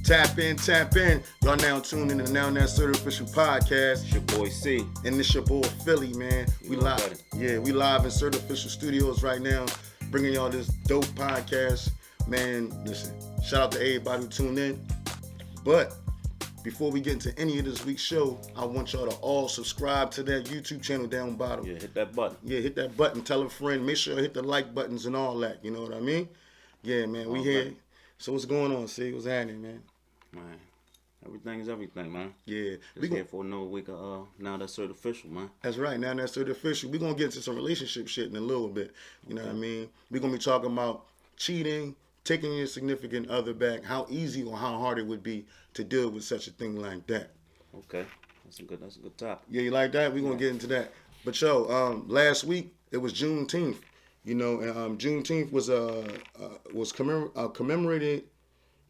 Tap in, tap in. Y'all now tuned in to Now That Certificial podcast. It's your boy C. And it's your boy Philly, man. We live. Yeah, we live in Certificial Studios right now, bringing y'all this dope podcast. Man, listen, shout out to everybody who tuned in. But before we get into any of this week's show, I want y'all to all subscribe to that YouTube channel down bottom. Yeah, hit that button. Yeah, hit that button. Tell a friend. Make sure to hit the like buttons and all that. You know what I mean? Yeah, man. We here. So what's going on, C? What's happening, man? Man, everything is everything, man. Yeah. We here for another week of Now That's Certificial, man. That's right. Now That's Certificial. We're going to get into some relationship shit in a little bit. You know what I mean? We're going to be talking about cheating, taking your significant other back, how easy or how hard it would be to deal with such a thing like that. Okay. That's a good topic. Yeah, you like that? We're going to get into that. But yo, last week, it was Juneteenth. You know, and Juneteenth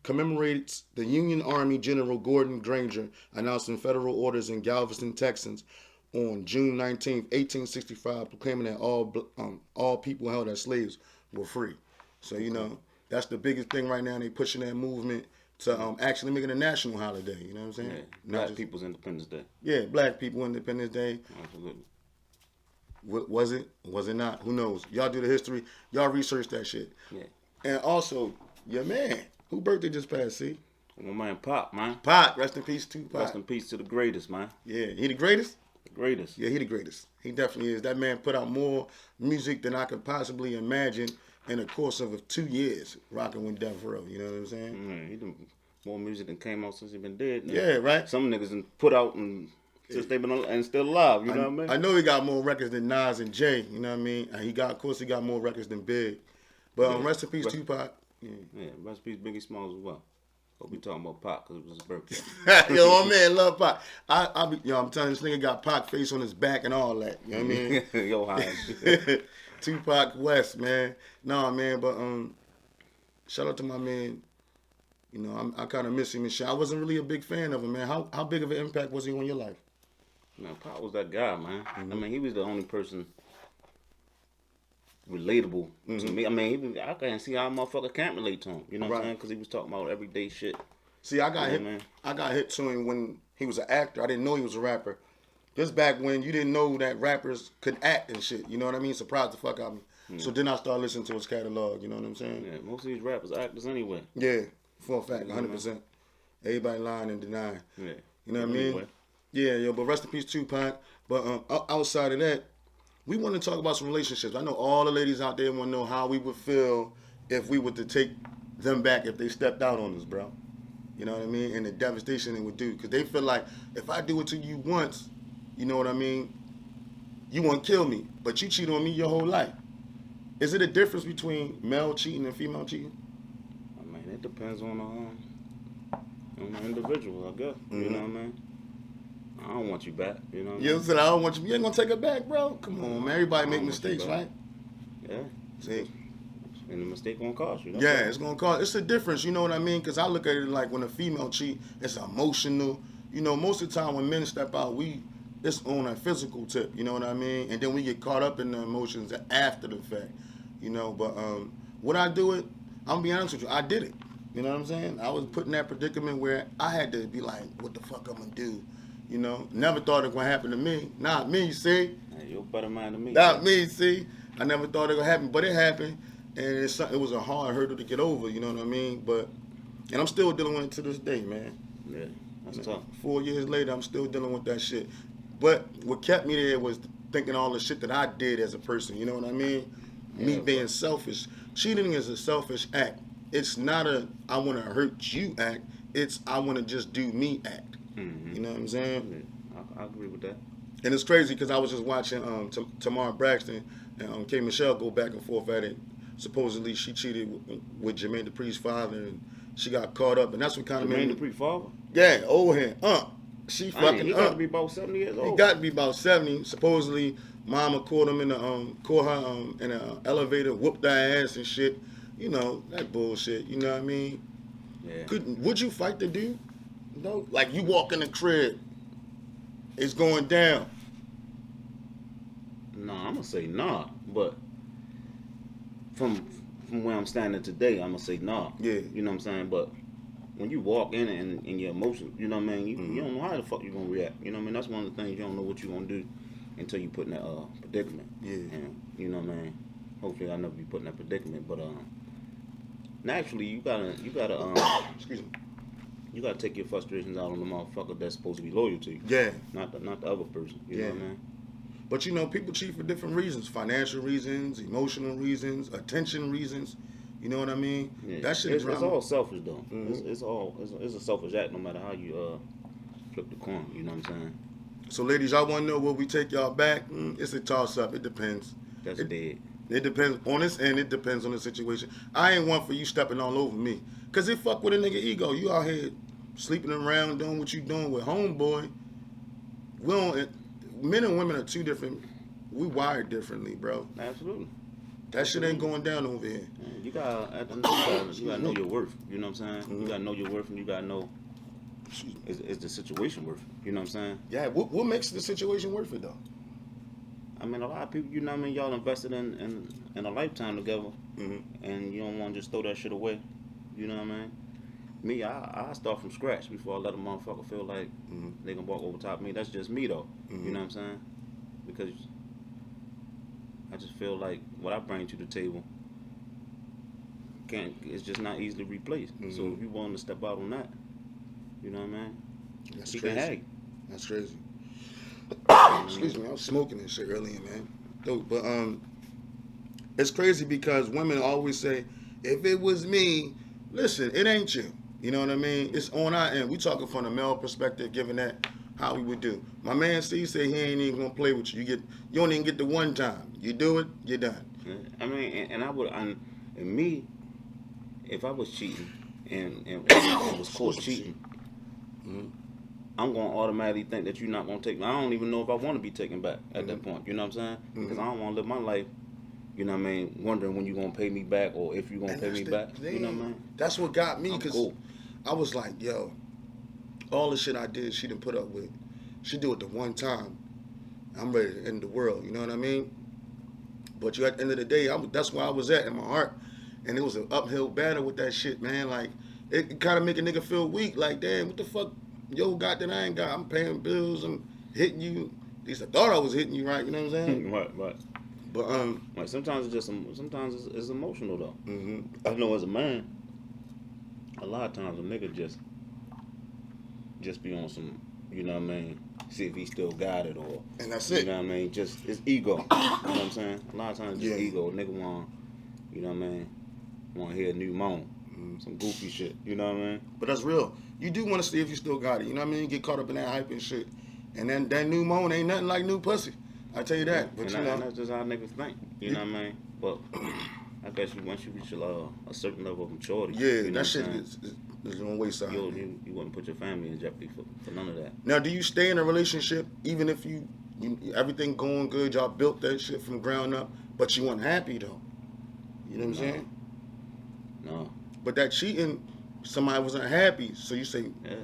commemorates the Union Army General Gordon Granger announcing federal orders in Galveston, Texas on June 19, 1865, proclaiming that all people held as slaves were free. So, you know, that's the biggest thing right now. They pushing that movement to actually make it a national holiday. You know what I'm saying? Yeah, Black People's Independence Day. Yeah, Black People Independence Day. Absolutely. Was it? Was it not? Who knows? Y'all do the history. Y'all research that shit. Yeah. And also, your man, who birthday just passed, see? My man Pac, man. Pac, rest in peace, Tupac. Rest in peace to the greatest, man. Yeah, he the greatest? The greatest. Yeah, he the greatest. He definitely is. That man put out more music than I could possibly imagine in the course of 2 years, rocking with Death Row. You know what I'm saying? He done more music than came out since he been dead. Now. Yeah, right? Some niggas done put out and since they been and still alive, you know what I mean? I know he got more records than Nas and Jay, you know what I mean? And he got more records than Big. But rest in peace, Tupac. Yeah, rest in peace, Biggie Smalls as well. Hope we talking about Pac because it was his birthday. Yo, my man love Pac. I'm telling you, this nigga got Pac face on his back and all that. You know what I mean? Yo, high. Tupac West, man. Nah, man, but shout out to my man. You know, I kind of miss him and shit. I wasn't really a big fan of him, man. How big of an impact was he on your life? Man, Pac was that guy, man. Mm-hmm. I mean, he was the only person relatable to me. I mean, I can't see how a motherfucker can't relate to him. You know what I'm saying? Because he was talking about everyday shit. See, I got hit to him when he was an actor. I didn't know he was a rapper. This back when you didn't know that rappers could act and shit. You know what I mean? Surprised the fuck out of me. Mm-hmm. So then I started listening to his catalog. You know what I'm saying? Yeah, most of these rappers are actors anyway. Yeah, for a fact, 100%. Everybody lying and denying. Yeah. You know what I mean? Yeah, yo, but rest in peace, Tupac. But outside of that, we want to talk about some relationships. I know all the ladies out there want to know how we would feel if we were to take them back if they stepped out on us, bro. You know what I mean? And the devastation it would do. Because they feel like, if I do it to you once, you know what I mean? You won't kill me, but you cheat on me your whole life. Is it a difference between male cheating and female cheating? I mean, it depends on the individual, I guess. Mm-hmm. You know what I mean? I don't want you back, you know what I mean? You said I don't want you. You ain't gonna take it back, bro? Come on, man. Everybody make mistakes, right? Yeah. See? And the mistake gonna cost you. Yeah, it's gonna cost. It's a difference, you know what I mean? Because I look at it like when a female cheat, it's emotional. You know, most of the time when men step out, it's on a physical tip, you know what I mean? And then we get caught up in the emotions after the fact, you know? But would I do it? I'm gonna be honest with you, I did it. You know what I'm saying? I was put in that predicament where I had to be like, what the fuck I'm gonna do? You know, never thought it was gonna happen to me. Not me, see? Hey, you're a better man than me. Not me, see? I never thought it would happen, but it happened, and it was a hard hurdle to get over. You know what I mean? And I'm still dealing with it to this day, man. Yeah, that's tough. 4 years later, I'm still dealing with that shit. But what kept me there was thinking all the shit that I did as a person. You know what I mean? Yeah, me being selfish. Cheating is a selfish act. It's not I want to hurt you act. It's I want to just do me act. Mm-hmm. You know what I'm saying? Yeah, I agree with that. And it's crazy because I was just watching Tamar Braxton and K. Michelle go back and forth at it. Supposedly she cheated with Jermaine Dupri's father, and she got caught up, and that's what kind of made Jermaine Dupri's father. Yeah, old hand. She fucking. He got to be about 70 years old. He got to be about 70. Supposedly, Mama caught him in the caught her in an elevator, whooped her ass and shit. You know that bullshit. You know what I mean? Yeah. Would you fight the dude? No, like you walk in the crib, it's going down. No, I'm gonna say nah, but from where I'm standing today, I'm gonna say nah. Yeah. You know what I'm saying? But when you walk in and your emotions, you know what I mean. You don't know how the fuck you gonna react. You know what I mean. That's one of the things you don't know what you gonna do until you put in that predicament. Yeah. And you know what I mean. Hopefully, I'll never be put in that predicament. But naturally, you gotta excuse me. You gotta take your frustrations out on the motherfucker that's supposed to be loyal to you. Yeah. Not the other person. You know what I mean. But you know, people cheat for different reasons: financial reasons, emotional reasons, attention reasons. You know what I mean? Yeah. That shit it's all selfish though. Mm-hmm. It's a selfish act no matter how you flip the coin. You know what I'm saying? So, ladies, y'all want to know will we take y'all back? It's a toss up. It depends. That's dead. It depends on this end. It depends on the situation. I ain't one for you stepping all over me, cause it fuck with a nigga ego. You out here sleeping around doing what you doing with homeboy. We don't. Men and women are two different. We wired differently, bro. Absolutely. That shit ain't going down over here. Yeah, you gotta know your worth. You know what I'm saying? Mm-hmm. You gotta know your worth, and you gotta know is the situation worth it. You know what I'm saying? Yeah. What makes the situation worth it though? I mean, a lot of people, you know what I mean, y'all invested in a lifetime together, and you don't want to just throw that shit away. You know what I mean? Me, I start from scratch before I let a motherfucker feel like they can walk over top of me. That's just me though. You know what I'm saying? Because I just feel like what I bring to the table it's just not easily replaced. So if you willing to step out on that, you know what I mean? That's he crazy. Can hang. That's crazy. Excuse me, I was smoking and shit earlier, man. But it's crazy because women always say, if it was me, listen, it ain't you. You know what I mean? It's on our end. We talking from the male perspective, given that how we would do. My man C said he ain't even gonna play with you. You don't even get the one time. You do it, you're done. I mean, and me, if I was cheating and it was caught cheating, I'm gonna automatically think that you're not gonna take me. I don't even know if I want to be taken back at that point. You know what I'm saying? Because I don't want to live my life. You know what I mean? Wondering when you're gonna pay me back or if you're gonna pay me back. You know what I mean? That's what got me because cool. I was like, yo, all the shit I did, she didn't put up with. She do it the one time. I'm ready to end the world. You know what I mean? But at the end of the day, that's where I was at in my heart. And it was an uphill battle with that shit, man. Like, it kind of make a nigga feel weak. Like, damn, what the fuck yo got that I ain't got? I'm paying bills. I'm hitting you. At least I thought I was hitting you, right? You know what I'm saying? Right. But like sometimes it's emotional though. I know as a man, a lot of times a nigga just be on some, you know what I mean, see if he still got it or and that's it. You know what I mean? Just it's ego. You know what I'm saying? A lot of times it's just ego. A nigga want, you know what I mean, want to hear a new moan. Some goofy shit. You know what I mean? But that's real. You do want to see if you still got it. You know what I mean? You get caught up in that hype and shit. And then that new moan ain't nothing like new pussy. I tell you that. But and that's just how niggas think. You know what I mean? But I guess once you reach a certain level of maturity, you know that shit is on the wayside. You wouldn't put your family in jeopardy for none of that. Now, do you stay in a relationship even if you everything going good, y'all built that shit from the ground up, but you weren't happy though? You know what I'm saying? No. But that cheating, somebody wasn't happy, so you say, yeah.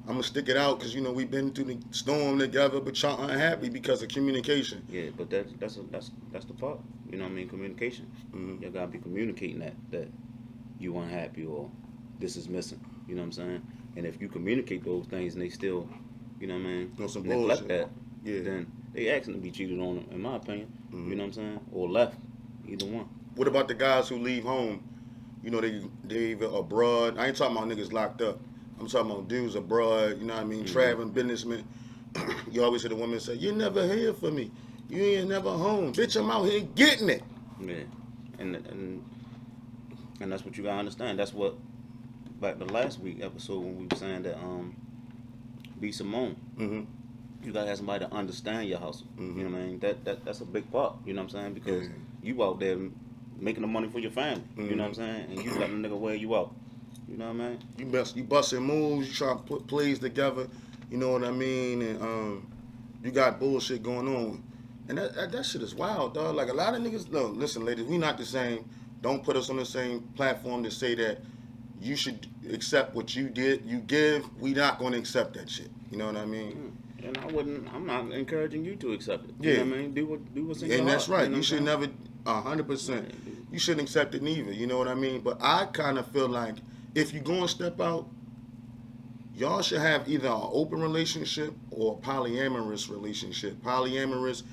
I'm gonna stick it out because we've been through the storm together, but y'all unhappy because of communication. Yeah, but that's the part. You know what I mean? Communication. You gotta be communicating that you unhappy or this is missing. You know what I'm saying? And if you communicate those things and they still, you know what I mean, some neglect bullshit. that, then they asking to be cheated on, in my opinion. You know what I'm saying? Or left, either one. What about the guys who leave home? You know, they either abroad. I ain't talking about niggas locked up. I'm talking about dudes abroad, you know what I mean, traveling businessmen. You always hear the woman say, "You're never here for me. You ain't never home. Bitch, I'm out here getting it." Yeah. And that's what you gotta understand. That's what back the last week episode when we were saying that be Simone. You gotta have somebody to understand your hustle. You know what I mean? That's a big part, you know what I'm saying? Because you out there making the money for your family. You know what I'm saying? And you letting a nigga wear you out. You know what I mean? You busting moves, you trying to put plays together, you know what I mean? And you got bullshit going on. And that shit is wild, dog. Like a lot of niggas, no, listen, ladies, we not the same. Don't put us on the same platform to say that you should accept what you did, you give. We not going to accept that shit. You know what I mean? And I'm not encouraging you to accept it. You know what I mean? Do what's in your heart. And that's right. You know You should never, 100%. You shouldn't accept it neither. You know what I mean? But I kind of feel like if you go and step out, y'all should have either an open relationship or a polyamorous relationship. Polyamorous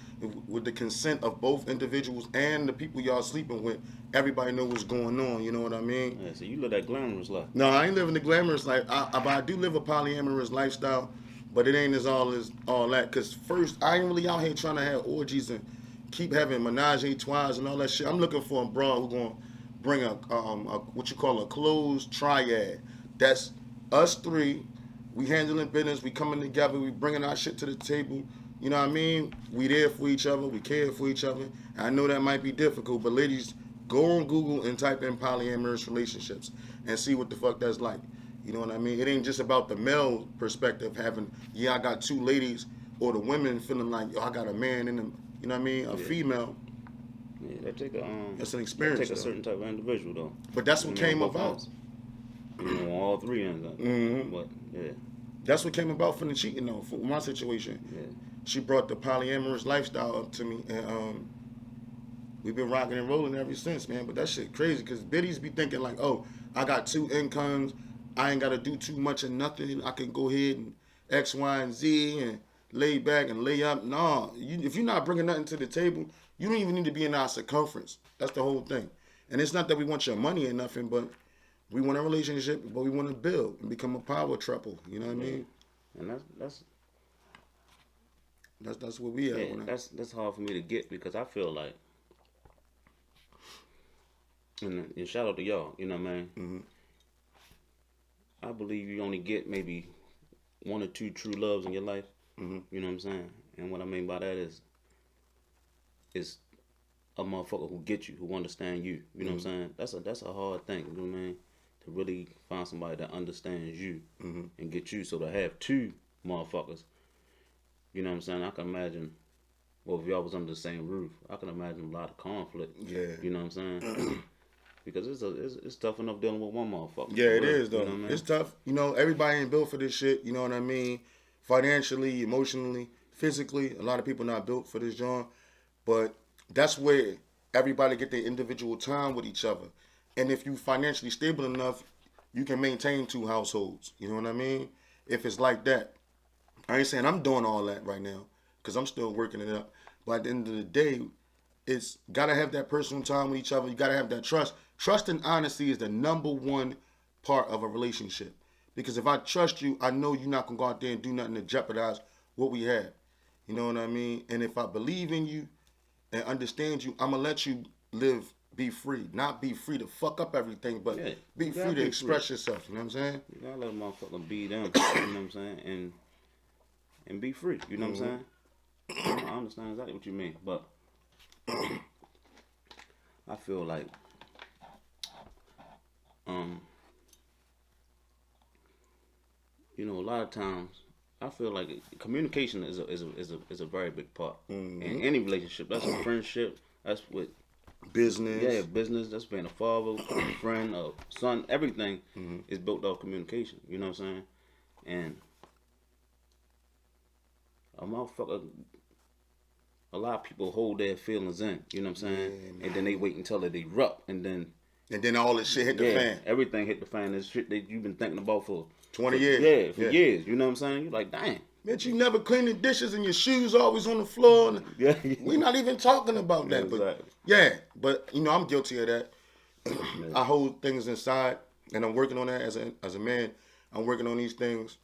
with the consent of both individuals and the people y'all sleeping with. Everybody know what's going on. You know what I mean? Yeah, so you live that glamorous life. No, I ain't living the glamorous life. But I do live a polyamorous lifestyle, but it ain't as all that. Cause first, I ain't really out here trying to have orgies and keep having menage a trois and all that shit. I'm looking for a broad who gonna bring a what you call a closed triad. That's us three. We handling business. We coming together. We bringing our shit to the table. You know what I mean? We there for each other. We care for each other. I know that might be difficult, but ladies, go on Google and type in polyamorous relationships and see what the fuck that's like. You know what I mean? It ain't just about the male perspective having, I got two ladies, or the women feeling like, I got a man in them. You know what I mean? A female. Yeah, that take a That's an experience. That take a certain type of individual though. But that's what came about. All three ends. But yeah. That's what came about from the cheating though. For my situation. Yeah. She brought the polyamorous lifestyle up to me, and we've been rocking and rolling ever since, man. But that shit crazy, because biddies be thinking like, oh, I got two incomes, I ain't got to do too much of nothing, I can go ahead and X, Y, and Z and lay back and lay up. Nah, if you're not bringing nothing to the table, you don't even need to be in our circumference. That's the whole thing. And it's not that we want your money or nothing, but we want a relationship, but we want to build and become a power couple. You know what I mean? And that's what we at. Yeah, that's hard for me to get, because I feel like, and shout out to y'all, you know what I mean? Mm-hmm. I believe you only get maybe one or two true loves in your life. Mm-hmm. You know what I'm saying? And what I mean by that is a motherfucker who get you, who understand you. You know what I'm saying? That's a hard thing, you know what I mean? To really find somebody that understands you and get you. So to have two motherfuckers, you know what I'm saying? I can imagine, well, if y'all was under the same roof, I can imagine a lot of conflict. Yeah. You know what I'm saying? Because it's tough enough dealing with one motherfucker. Yeah, it is though. You know what I mean? It's tough. You know, everybody ain't built for this shit. You know what I mean? Financially, emotionally, physically, a lot of people not built for this genre. But that's where everybody get their individual time with each other. And if you financially stable enough, you can maintain two households. You know what I mean? If it's like that. I ain't saying I'm doing all that right now, because I'm still working it up. But at the end of the day, it's got to have that personal time with each other. You got to have that trust. Trust and honesty is the number one part of a relationship. Because if I trust you, I know you're not going to go out there and do nothing to jeopardize what we have. You know what I mean? And if I believe in you and understand you, I'm going to let you live, be free. Not be free to fuck up everything, but be free to express yourself. You know what I'm saying? You got to let a motherfucker be them. You know what I'm saying? And be free. You know what I'm saying? I understand exactly what you mean. But I feel like you know, a lot of times I feel like communication is a very big part in any relationship. That's a friendship. That's with business. Yeah, business. That's being a father, a friend, a son. Everything is built off communication. You know what I'm saying? And a motherfucker, a lot of people hold their feelings in. You know what I'm saying? Yeah, and then they wait until it erupt, and then all this shit hit the fan. Everything hit the fan. This shit that you've been thinking about for 20 years. Yeah, for years. You know what I'm saying? You're like, damn. Bitch, you never clean the dishes and your shoes always on the floor. And we not even talking about that. Exactly. But you know, I'm guilty of that. I hold things inside, and I'm working on that as a man. I'm working on these things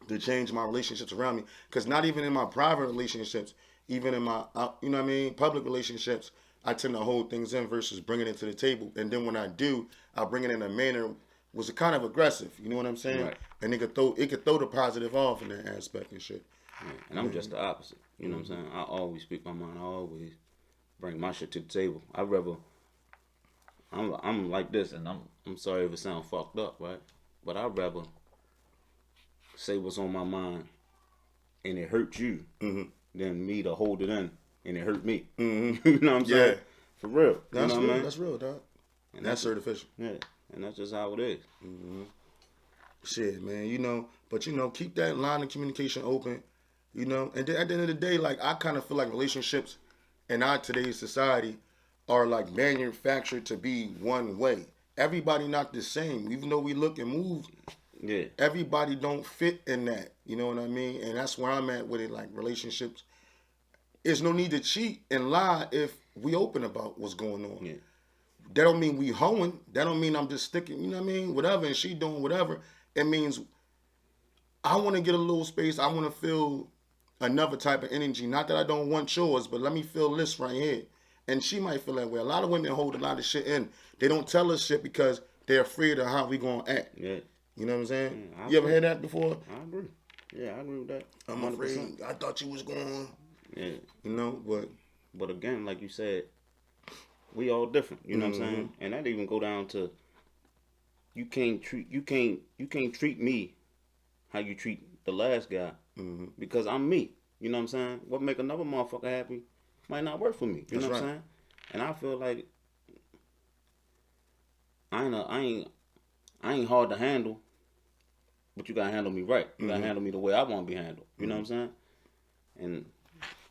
to change my relationships around me. Because not even in my private relationships, even in my, you know what I mean, public relationships, I tend to hold things in versus bringing it to the table. And then when I do, I bring it in a manner was kind of aggressive. You know what I'm saying? Right. And it could throw the positive off in that aspect and shit. Yeah. And I'm just the opposite. You know what I'm saying? I always speak my mind. I always bring my shit to the table. I'm like this, and I'm sorry if it sounds fucked up, right? But I'd rather say what's on my mind and it hurt you than me to hold it in and it hurt me. You know what I'm saying? For real. That's real. What I mean? That's real, dog. And that's Certificial. Yeah. And that's just how it is. Shit, man. You know, but you know, keep that line of communication open. You know, and then at the end of the day, like I kind of feel like relationships in our today's society are like manufactured to be one way. Everybody not the same, even though we look and move Yeah. Everybody don't fit in that. You know what I mean? And that's where I'm at with it. Like relationships, there's no need to cheat and lie if we open about what's going on. Yeah. That don't mean we hoeing. That don't mean I'm just sticking. You know what I mean? Whatever, and she doing whatever. It means I want to get a little space. I want to feel another type of energy. Not that I don't want yours, but let me feel this right here. And she might feel that way. A lot of women hold a lot of shit in. They don't tell us shit because they're afraid of how we gonna act. Yeah. You know what I'm saying? Yeah, you ever heard that before? I agree. Yeah, I agree with that. I'm 100%. afraid. I thought you was going. Yeah. You know, but again, like you said, we all different. You know what I'm saying? And that even go down to you can't treat me how you treat the last guy because I'm me. You know what I'm saying? What make another motherfucker happy might not work for me. You know what I'm saying? And I feel like I ain't hard to handle, but you gotta handle me right. You gotta handle me the way I want to be handled. You know what I'm saying? And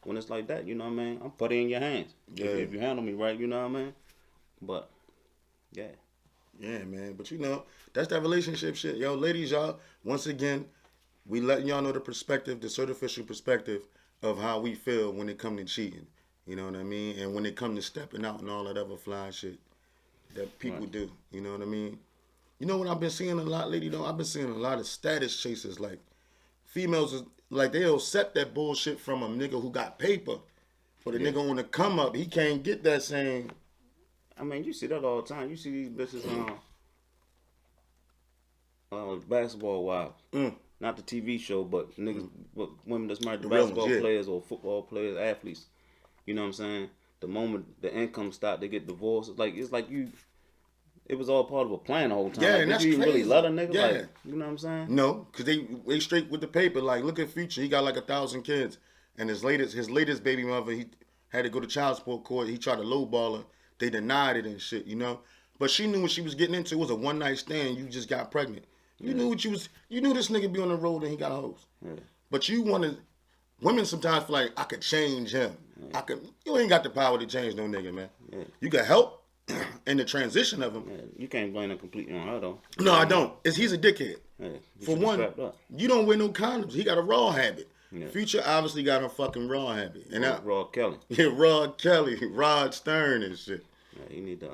when it's like that, you know what I mean? I'm putting it in your hands. Yeah. If you handle me right, you know what I mean? But yeah. Yeah, man. But you know, that's that relationship shit. Yo, ladies, y'all, once again, we letting y'all know the perspective, the Certificial perspective of how we feel when it come to cheating. You know what I mean? And when it come to stepping out and all that other fly shit that people do. You know what I mean? You know what I've been seeing a lot, lady, though? I've been seeing a lot of status chasers. Like, females, is like, they'll accept that bullshit from a nigga who got paper. But a nigga on the come up, he can't get that same... I mean, you see that all the time. You see these bitches on Basketball Wives. Not the TV show, but niggas, women that's married to basketball players or football players, athletes. You know what I'm saying? The moment the income stop, they get divorced. It's like you. It was all part of a plan the whole time. Yeah, like, and that's you crazy. Really love a nigga? Yeah. Like, you know what I'm saying? No, because they straight with the paper. Like, look at Future. He got like 1,000 kids. And his latest baby mother, he had to go to child support court. He tried to lowball her. They denied it and shit, you know? But she knew what she was getting into. It was a one-night stand. You just got pregnant. You knew what you knew this nigga be on the road and he got hoes. Yeah. But you wanted... Women sometimes feel like, I could change him. Yeah. You ain't got the power to change no nigga, man. Yeah. You can help in the transition of him. Yeah. You can't blame him completely on her, though. No, I don't. He's a dickhead. Yeah. For one, you don't wear no condoms. He got a raw habit. Yeah. Future obviously got a fucking raw habit. And Rod Kelly. Yeah, Rod Kelly, Rod Stern and shit. Yeah, he need to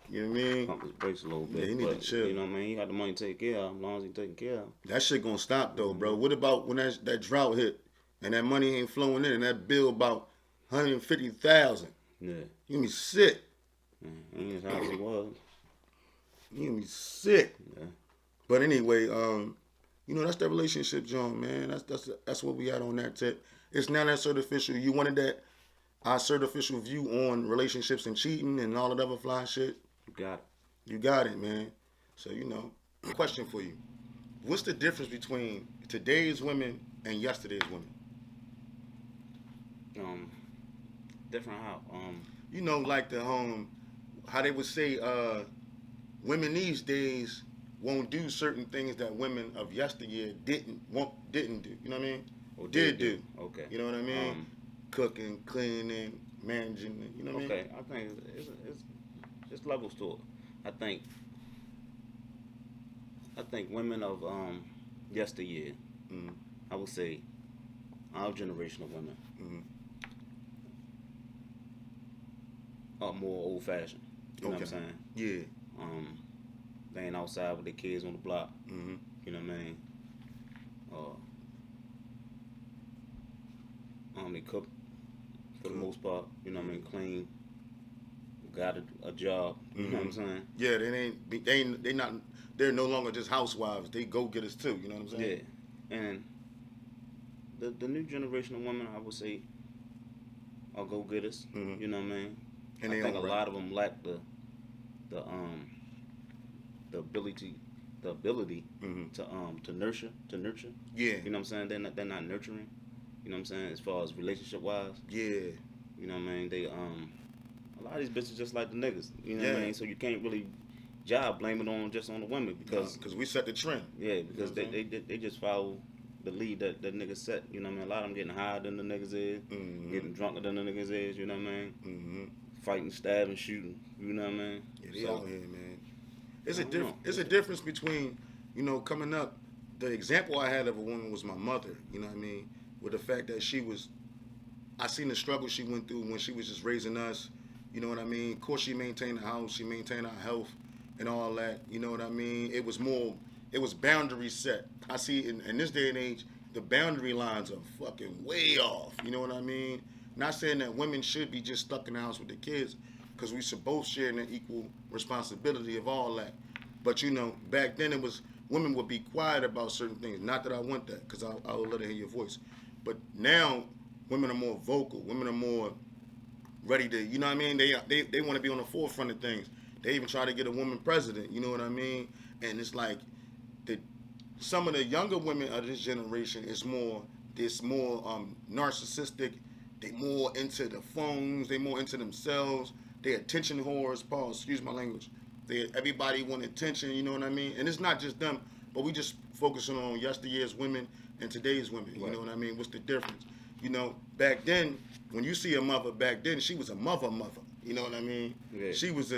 you know what I mean? Pump his brakes a little bit. Yeah, he need to chill. You know what I mean? He got the money to take care of him, as long as he taking care of him. That shit gonna stop though, bro. What about when that drought hit and that money ain't flowing in and that bill about $150,000? Yeah. You gonna be sick. Yeah, ain't as high as it was. You gonna be sick. Yeah. But anyway, you know, that's that relationship, John, man. That's what we had on that tip. It's now that Certificial. You wanted that our Certificial view on relationships and cheating and all that other fly shit. You got it. You got it, man. So, you know, question for you. What's the difference between today's women and yesterday's women? Different how? You know, like the how they would say women these days won't do certain things that women of yesteryear didn't do. You know what I mean? Or did do. Okay. You know what I mean? Cooking, cleaning, managing. You know what I mean? Okay. I think it's levels to it. I think women of yesteryear, I would say our generation of women are more old fashioned. You know what I'm saying? Yeah. They ain't outside with their kids on the block. You know what I mean? They cook for the most part. You know what I mean? Clean. Got a job. You know what I'm saying? Yeah, they're no longer just housewives. They go getters too. You know what I'm saying? Yeah. And the new generation of women, I would say, are go getters. You know what I mean? And I think a lot of them lack the ability to nurture. Yeah. You know what I'm saying? They're not nurturing. You know what I'm saying? As far as relationship wise. Yeah. You know what I mean? They a lot of these bitches just like the niggas. You know what I mean? So you can't really blame it on the women because we set the trend. Yeah, because they just follow the lead that niggas set. You know what I mean? A lot of them getting higher than the niggas is, getting drunker than the niggas is. You know what I mean? Fighting, stabbing, shooting. You know what I mean? Yeah, they out here, man. It's a difference between, you know, coming up, the example I had of a woman was my mother. You know what I mean? With the fact that I seen the struggle she went through when she was just raising us. You know what I mean? Of course, she maintained the house, she maintained our health, and all that. You know what I mean? It was boundaries set. I see in this day and age, the boundary lines are fucking way off. You know what I mean? Not saying that women should be just stuck in the house with the kids, because we should both share an equal responsibility of all that. But you know, back then it was women would be quiet about certain things. Not that I want that, because I will let her hear your voice. But now women are more vocal. Women are more ready to, you know what I mean? They want to be on the forefront of things. They even try to get a woman president. You know what I mean? And it's like some of the younger women of this generation is more narcissistic. They more into the phones. They more into themselves. They attention whores. Pause. Excuse my language. Everybody want attention. You know what I mean? And it's not just them, but we just focusing on yesteryear's women and today's women. You know what I mean? What's the difference? You know, back then, when you see a mother back then, she was a mother. You know what I mean? Yeah. She was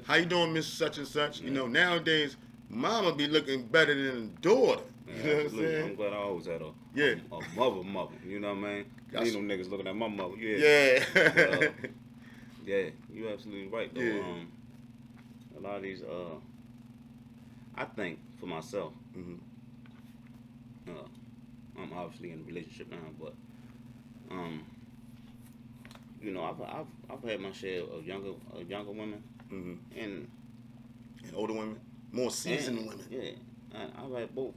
how you doing, Miss Such and Such? Yeah. You know, nowadays, mama be looking better than daughter. You know what I'm saying? I'm glad I always had a mother. You know what I mean? Need them niggas looking at my mother. Yeah. Yeah, you're absolutely right, though. Yeah. A lot of these, I think, for myself, I'm obviously in a relationship now, but you know, I've had my share of younger women, and older women, more seasoned women. Yeah, I've had both,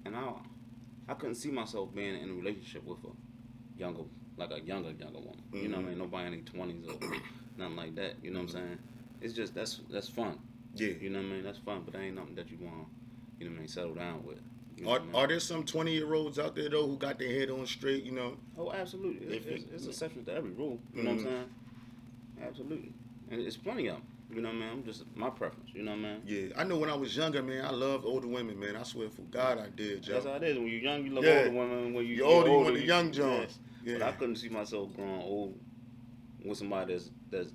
and I couldn't see myself being in a relationship with a younger woman. You know what I mean? Nobody in their 20s or nothing like that. You know what I'm saying? It's just that's fun. Yeah. You know what I mean? That's fun, but that ain't nothing that you want, you know what I mean, settle down with. You know are there some 20-year-olds out there though who got their head on straight? You know? Oh, absolutely. It's exceptions to every rule. You know what I'm saying? Absolutely. And it's plenty of them. You know what I mean? I'm just my preference. You know what I mean? Yeah, I know when I was younger, man, I loved older women, man. I swear for God, I did, Joe. That's how it is. When you're young, you love older women. When you're older, you want the young Jones. Yeah. But I couldn't see myself growing old with somebody that's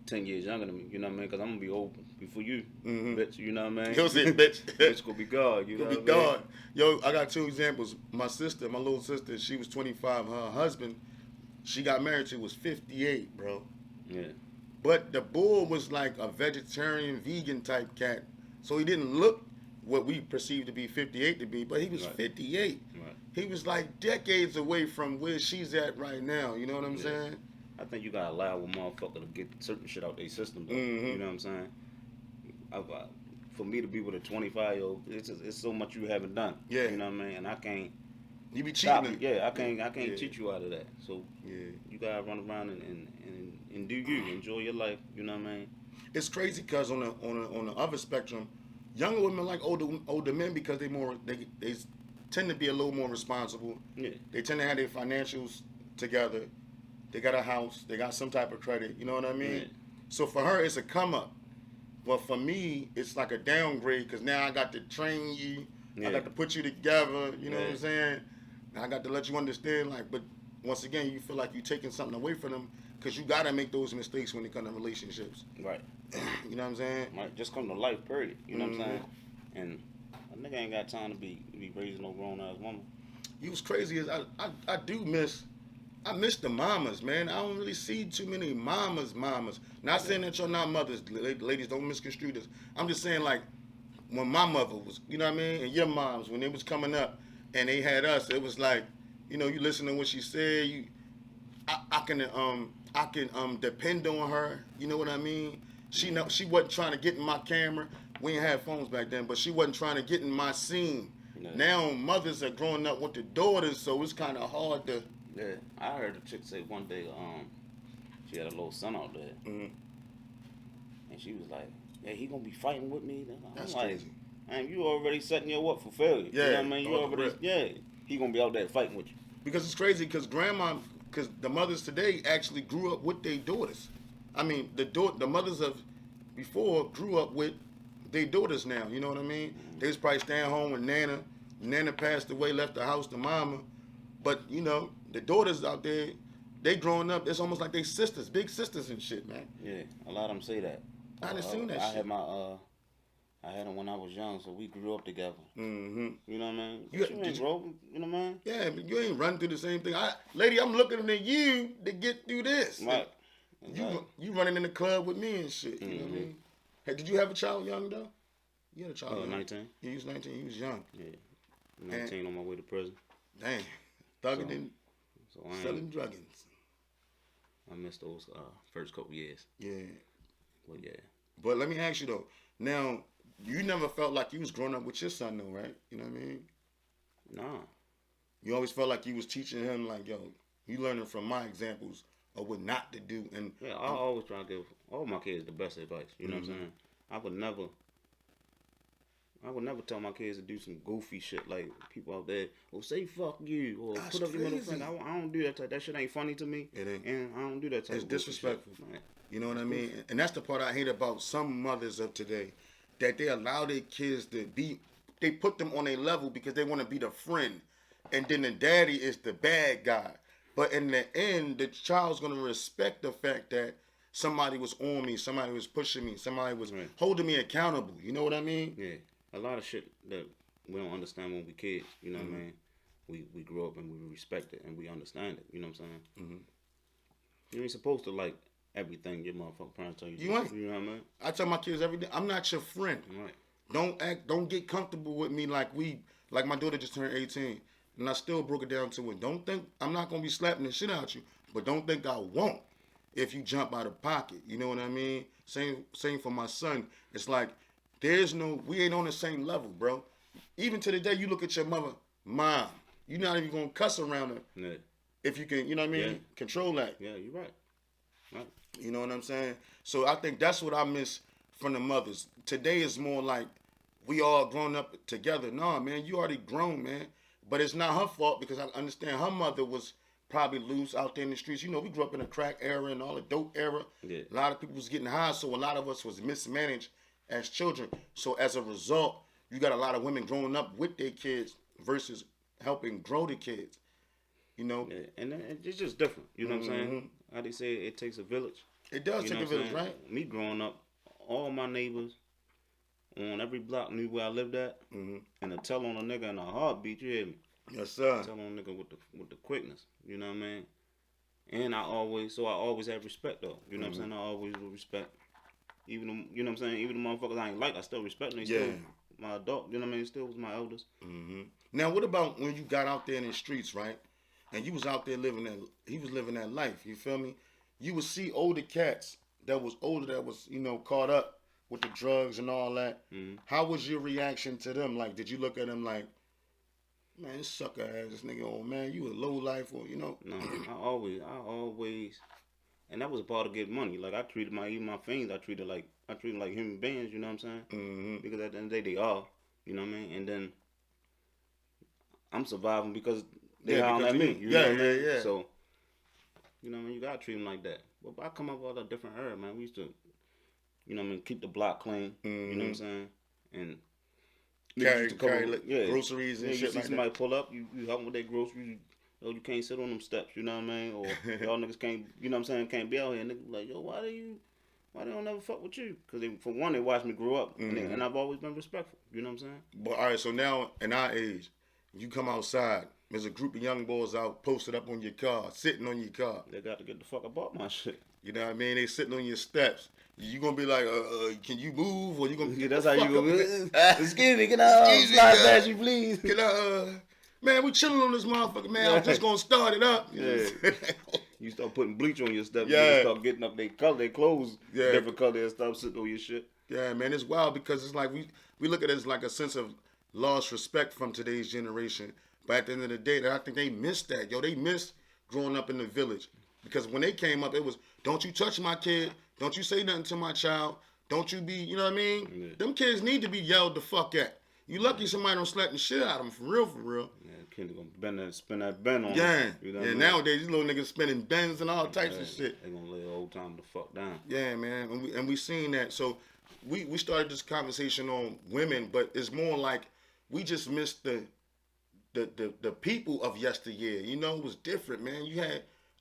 10 years younger than me. You know what I mean? Because I'm gonna be old before you, bitch. You know what I mean? He'll say, bitch. Bitch gonna be God. You know what I mean? God. Yo, I got two examples. My little sister, she was 25. Her husband, she got married to, was 58, bro. Yeah. But the bull was like a vegetarian, vegan type cat. So he didn't look what we perceived to be 58 to be, but he was 58. Right. He was like decades away from where she's at right now. You know what I'm saying? I think you gotta allow a motherfucker to get certain shit out their system, though. You know what I'm saying? For me to be with a 25-year-old, it's so much you haven't done. Yeah. You know what I mean? And I can't. You be cheating. Yeah, I can't cheat you out of that. So you gotta run around and do you enjoy your life. You know what I mean? It's crazy because on the other spectrum, younger women like older men because they tend to be a little more responsible. Yeah. They tend to have their financials together. They got a house. They got some type of credit. You know what I mean? Yeah. So for her, it's a come up. But for me, it's like a downgrade because now I got to train you. Yeah. I got to put you together. You know what I'm saying? I got to let you understand. Like, but once again, you feel like you're taking something away from them because you got to make those mistakes when it comes to relationships. Right. You know what I'm saying? Might just come to life, period. You know what I'm saying? And a nigga ain't got time to be raising no grown ass woman. You was crazy as I do miss. I miss the mamas, man. I don't really see too many mamas. Not saying that you're not mothers, ladies. Don't misconstrue this. I'm just saying, like, when my mother was, you know what I mean, and your moms, when they was coming up, and they had us, it was like, you know, you listen to what she said. I can depend on her. You know what I mean? She wasn't trying to get in my camera. We didn't have phones back then, but she wasn't trying to get in my scene. No. Now mothers are growing up with the daughters, so it's kind of hard to. Yeah, I heard a chick say one day, she had a little son out there, and she was like, "Yeah, he gonna be fighting with me." That's like, crazy. Man, you already setting your up for failure. Yeah, you know what I mean? You already, he gonna be out there fighting with you. Because it's crazy, because the mothers today actually grew up with their daughters. I mean, the mothers of before grew up with their daughters now. You know what I mean? They was probably staying home with Nana. Nana passed away, left the house to Mama. But, you know, the daughters out there, they growing up, it's almost like they sisters, big sisters and shit, man. Yeah, a lot of them say that. I done seen that I shit. had my I had him when I was young, so we grew up together. Mm-hmm. You know what I mean? You ain't grow, you know what I mean? Yeah, but you ain't running through the same thing. Lady, I'm looking at you to get through this. Right. Exactly. You running in the club with me and shit. You know what I mean? Hey, did you have a child young though? You had a child young. 19. Yeah, you was 19. You was young. Yeah. 19 on my way to prison. Damn. Thugging and selling druggins. I missed those first couple years. Yeah. But yeah. But let me ask you though. Now, you never felt like you was growing up with your son though, right? You know what I mean? Nah. You always felt like you was teaching him like, yo, you learning from my examples of what not to do. And yeah, I always try to give all my kids the best advice. You know what I'm saying? I would never tell my kids to do some goofy shit like people out there will say fuck you or That's put up your middle crazy. finger. I don't do that type. That shit ain't funny to me. It ain't. And I don't do that type. It's of goofy disrespectful. Shit. Man. You know what I mean? And that's the part I hate about some mothers of today, that they allow their kids to be, they put them on a level because they want to be the friend, and then the daddy is the bad guy. But in the end, the child's going to respect the fact that somebody was on me, somebody was pushing me, somebody was holding me accountable. You know what I mean? Yeah. A lot of shit that we don't understand when we kids. You know what I mean? We grow up and we respect it and we understand it. You know what I'm saying? Mm-hmm. You ain't supposed to like everything your motherfucking parents tell you. You ain't. You know what I mean? I tell my kids every day, I'm not your friend. Right. Don't get comfortable with me like my daughter just turned 18. And I still broke it down to it. Don't think I'm not gonna be slapping the shit out you, but don't think I won't if you jump out of pocket. You know what I mean? Same for my son. It's like we ain't on the same level, bro. Even to the day you look at your mother, Mom, you're not even gonna cuss around her. Yeah. If you can, you know what I mean? Yeah. Control that. Yeah, you're right. Right. You know what I'm saying? So I think that's what I miss from the mothers. Today is more like we all grown up together. Nah, man, you already grown, man. But it's not her fault because I understand her mother was probably loose out there in the streets. You know, we grew up in the crack era and all the dope era. Yeah. A lot of people was getting high, so a lot of us was mismanaged as children. So as a result, you got a lot of women growing up with their kids versus helping grow the kids. You know? Yeah. And it's just different. You know what I'm saying? How they say it takes a village. It does take a village, right? Me growing up, all my neighbors on every block knew where I lived at. Mm-hmm. And to tell on a nigga in a heartbeat, you hear me? Yes, sir. Tell on a nigga with the quickness. You know what I mean? And I always have respect though. You know what I'm saying? I always will respect. Even them, you know what I'm saying? Even the motherfuckers I ain't like, I still respect them. They still my adult, you know what I mean? Still was my elders. Mm-hmm. Now, what about when you got out there in the streets, right? And you was out there he was living that life, you feel me? You would see older cats that was you know, caught up with the drugs and all that. Mm-hmm. How was your reaction to them? Like, did you look at them like, man, this sucker ass, this nigga, oh man, you a low life, or, you know? No, I always, and that was a part of getting money. Like, I treated even my fiends, I treated like human beings, you know what I'm saying? Mm-hmm. Because at the end of the day, they are, you know what I mean? And then I'm surviving because they holler at me, you know what I mean? Yeah. So, you know what I mean? You gotta treat them like that. But I come up with a different era, man. We used to, you know what I mean, keep the block clean, you know what I'm saying? And carry groceries and shit like that. Somebody pull up, you help them with their groceries. You can't sit on them steps, you know what I mean? Or y'all niggas can't, you know what I'm saying, can't be out here. And niggas be like, yo, why they don't never fuck with you? Because for one, they watched me grow up, and I've always been respectful. You know what I'm saying? But all right, so now in our age, you come outside. There's a group of young boys out posted up on your car, sitting on your car. They got to get the fuck up off my shit. You know what I mean? They sitting on your steps. You gonna be like, can you move? Or you gonna? Yeah, that's how you gonna. Excuse me, can I slide past you, please? Can I? Man, we chilling on this motherfucker, man. I'm just gonna start it up. Yeah. You start putting bleach on your stuff. Yeah. You start getting up their clothes, different color and stuff, sitting on your shit. Yeah, man, it's wild because it's like we look at it as like a sense of lost respect from today's generation. But at the end of the day, I think they missed that. Yo, they missed growing up in the village. Because when they came up, it was, don't you touch my kid. Don't you say nothing to my child. Don't you be, you know what I mean? Yeah. Them kids need to be yelled the fuck at. You lucky somebody don't slap the shit out of them, for real. Yeah, kids gonna spin that bend on them. Yeah. You know what I mean? Nowadays, these little niggas spinning bends and all types of shit. They gonna lay the whole time the fuck down. Yeah, man. And we seen that. So we started this conversation on women, but it's more like we just missed the people of yesteryear. You know, it was different, man.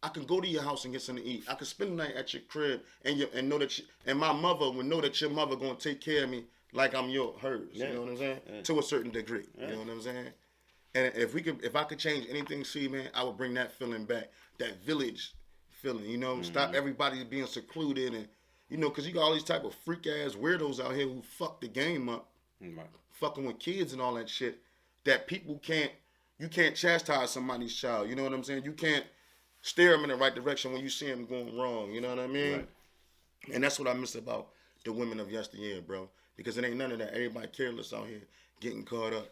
I can go to your house and get something to eat. I can spend the night at your crib and know that and my mother would know that your mother gonna take care of me like I'm hers. Yeah. You know what I'm saying? Yeah. To a certain degree. Yeah. You know what I'm saying? And if I could change anything, see, man, I would bring that feeling back, that village feeling. You know, stop everybody being secluded, and you know, because you got all these type of freak ass weirdos out here who fuck the game up, Right. fucking with kids and all that shit. That people can't. You can't chastise somebody's child. You know what I'm saying? You can't steer them in the right direction when you see them going wrong. You know what I mean? Right. And that's what I miss about the women of yesteryear, bro. Because it ain't none of that. Everybody careless out here getting caught up.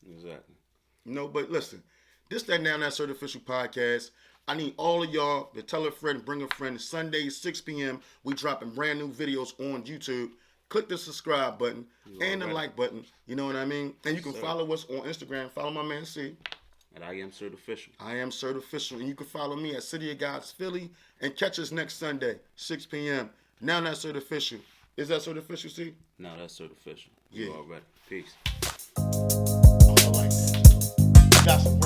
Exactly. You know, but listen, this, that, now, that Certificial podcast. I need all of y'all to tell a friend, bring a friend. Sundays, 6 p.m. We dropping brand new videos on YouTube. Click the subscribe button and the like button. You know what I mean? And you can follow us on Instagram. Follow my man C. And I am Certificial. I am Certificial. And you can follow me at City of Gods Philly. And catch us next Sunday, 6 p.m. Now that's Certificial. Is that Certificial, C? No, that's Certificial. Yeah. You already. Peace. Oh, I like that. Got some